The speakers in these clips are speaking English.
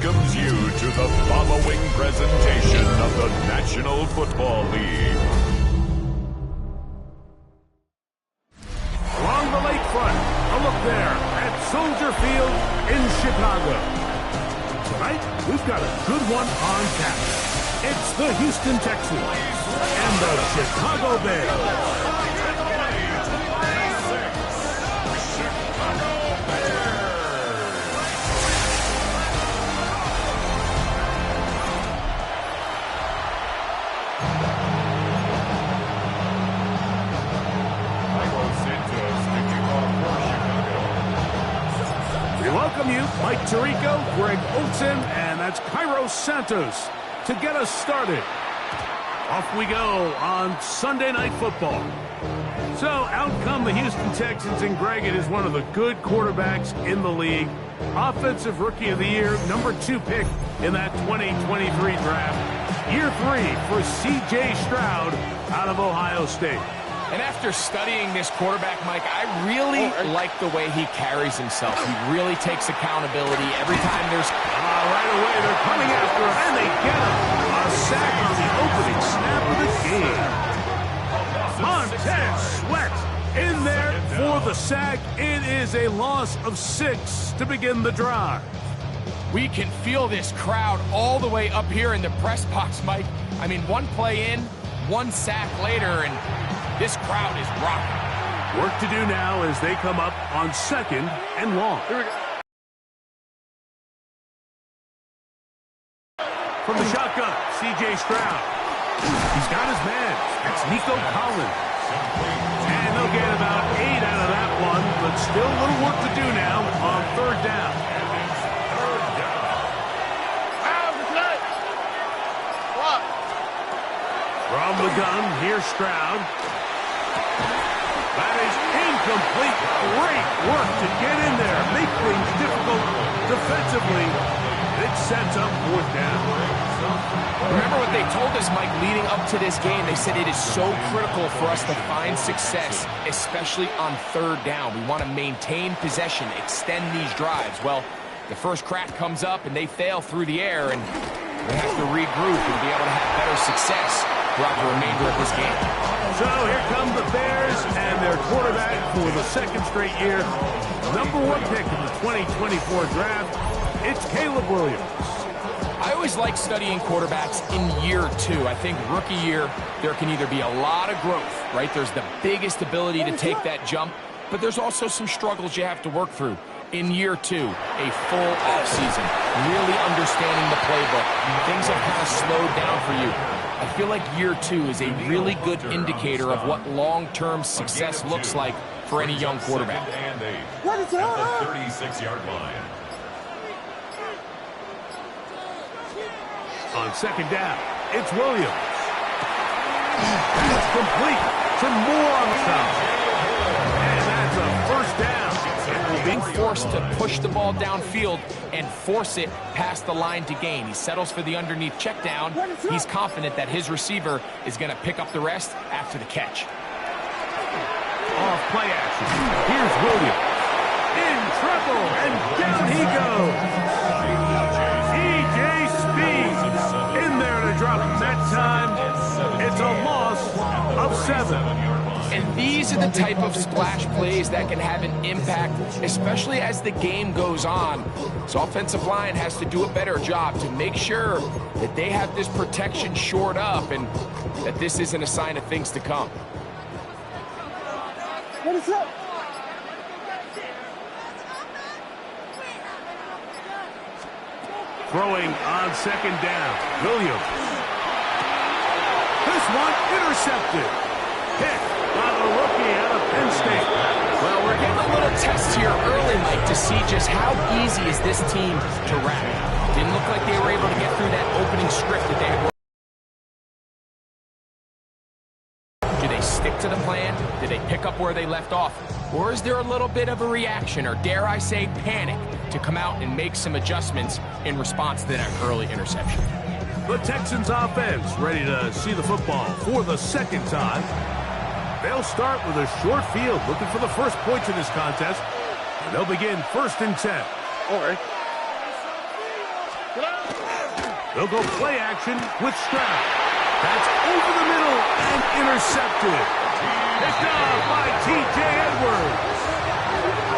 welcomes you to the following presentation of the National Football League. Along the lakefront, a look there at Soldier Field in Chicago. Tonight, we've got a good one on tap. It's the Houston Texans and the Chicago Bears. Welcome you, Mike Tirico, Greg Olson, and that's Cairo Santos to get us started. Off we go on Sunday Night Football. So out come the Houston Texans, and Greg, it is one of the good quarterbacks in the league. Offensive Rookie of the Year, #2 pick in that 2023 draft. Year 3 for C.J. Stroud out of Ohio State. And after studying this quarterback, Mike, I really like the way he carries himself. He really takes accountability every time there's... right away, they're coming after him, and they get him. A sack on the opening snap of the game. Montez Sweat in there for the sack. It is a loss of 6 to begin the drive. We can feel this crowd all the way up here in the press box, Mike. I mean, one play in, one sack later, and... this crowd is rocking. Work to do now as they come up on 2nd and long. Here we go. From the shotgun, C.J. Stroud. He's got his man. That's Nico Collins. And they'll get about 8 out of that one, but still a little work to do now on 3rd down. From the gun, here's Stroud. That is incomplete. Great work to get in there. Make things difficult defensively. It sets up 4th down. Remember what they told us, Mike, leading up to this game. They said it is so critical for us to find success, especially on 3rd down. We want to maintain possession, extend these drives. Well, the first crack comes up, and they fail through the air, and they have to regroup and be able to have better success throughout the remainder of this game. So here come the Bears and their quarterback for the 2nd straight year. #1 pick in the 2024 draft. It's Caleb Williams. I always like studying quarterbacks in year 2. I think rookie year, there can either be a lot of growth, right? There's the biggest ability to take that jump, but there's also some struggles you have to work through. In year 2, a full offseason, really understanding the playbook. Things have kind of slowed down for you. I feel like year 2 is a really good indicator of what long-term success looks like for any young quarterback. What is that? The 36-yard line. On 2nd down, it's Williams. That's complete. Some more on the side. And that's a 1st down. Being forced to push the ball downfield and force it past the line to gain. He settles for the underneath check down. He's confident that his receiver is going to pick up the rest after the catch. Off play action. Here's Williams. In trouble, and down he goes. E.J. Speed in there to drop him that time. It's a loss of 7. And these are the type of splash plays that can have an impact, especially as the game goes on. So offensive line has to do a better job to make sure that they have this protection shored up and that this isn't a sign of things to come. What is up? Throwing on 2nd down, Williams. This one intercepted. Pick by the rookie out of Penn State. Well, we're getting a little test here early, Mike, to see just how easy is this team to wrap. Didn't look like they were able to get through that opening script that they had. Do they stick to the plan? Did they pick up where they left off? Or is there a little bit of a reaction, or dare I say panic, to come out and make some adjustments in response to that early interception? The Texans offense ready to see the football for the 2nd time. They'll start with a short field, looking for the first points in this contest. And they'll begin 1st and 10. All right. They'll go play action with Stroud. That's over the middle and intercepted. Picked off by T.J. Edwards.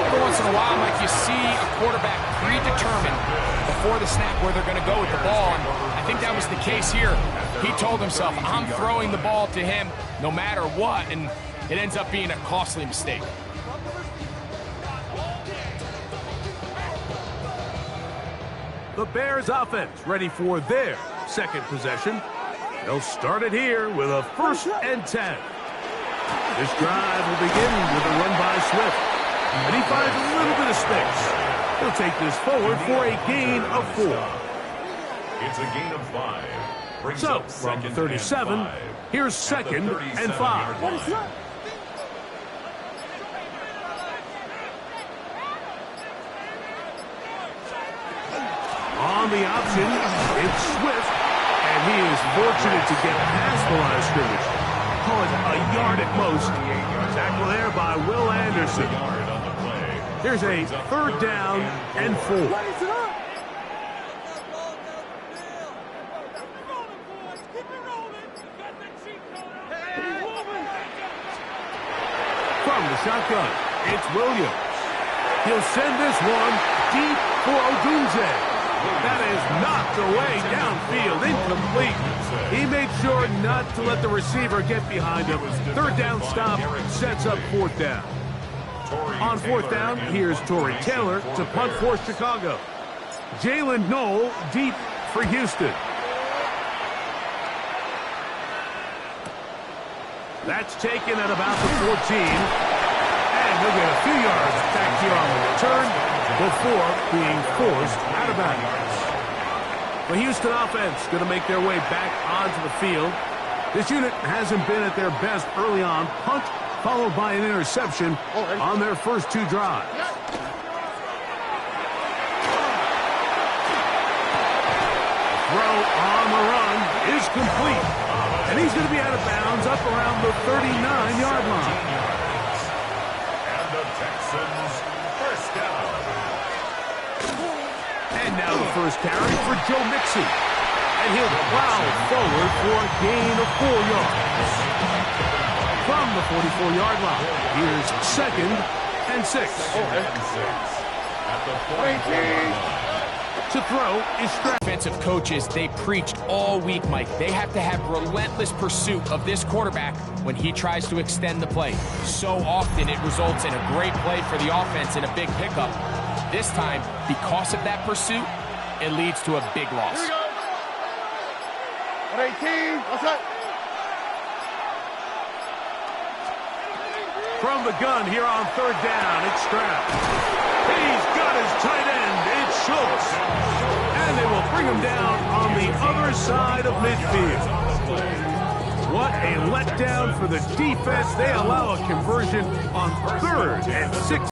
Every once in a while, Mike, you see a quarterback predetermined before the snap where they're going to go with the ball, and I think that was the case here. He told himself, I'm throwing the ball to him no matter what, and it ends up being a costly mistake. The Bears offense ready for their second possession. They'll start it here with a 1st and 10. This drive will begin with a run by Swift. And he finds a little bit of space. He'll take this forward for a gain of 4. It's a gain of 5. Brings So, up from 2nd37, and 5. here's 2nd and 5. On the option, it's Swift, and he is fortunate to get past the line of scrimmage. Call it a yard at most. Tackle there by Will Anderson. Here's a 3rd down and 4. From the shotgun, it's Williams. He'll send this one deep for Odunze. That is knocked away downfield, incomplete. He made sure not to let the receiver get behind him. 3rd down stop sets up 4th down. On 4th down, here's Tory Taylor to punt for Chicago. Jalen Knoll deep for Houston. That's taken at about the 14. And he'll get a few yards back here on the return before being forced out of bounds. The Houston offense going to make their way back onto the field. This unit hasn't been at their best early on. Punt followed by an interception on their first 2 drives. Throw on the run is complete. And he's going to be out of bounds up around the 39-yard line. And the Texans first down. And now the first carry for Joe Mixon. And he'll plow forward for a gain of 4 yards. From the 44-yard line, here's 2nd and 6. At the 40-yard line. To throw is Stroud. Defensive coaches, they preached all week, Mike. They have to have relentless pursuit of this quarterback when he tries to extend the play. So often it results in a great play for the offense and a big pickup. This time, because of that pursuit, it leads to a big loss. Here we go. 18, what's that? From the gun here on 3rd down, it's Stroud. He's got his tight end, it's Schultz. And they will bring him down on the other side of midfield. What a letdown for the defense. They allow a conversion on 3rd and 6.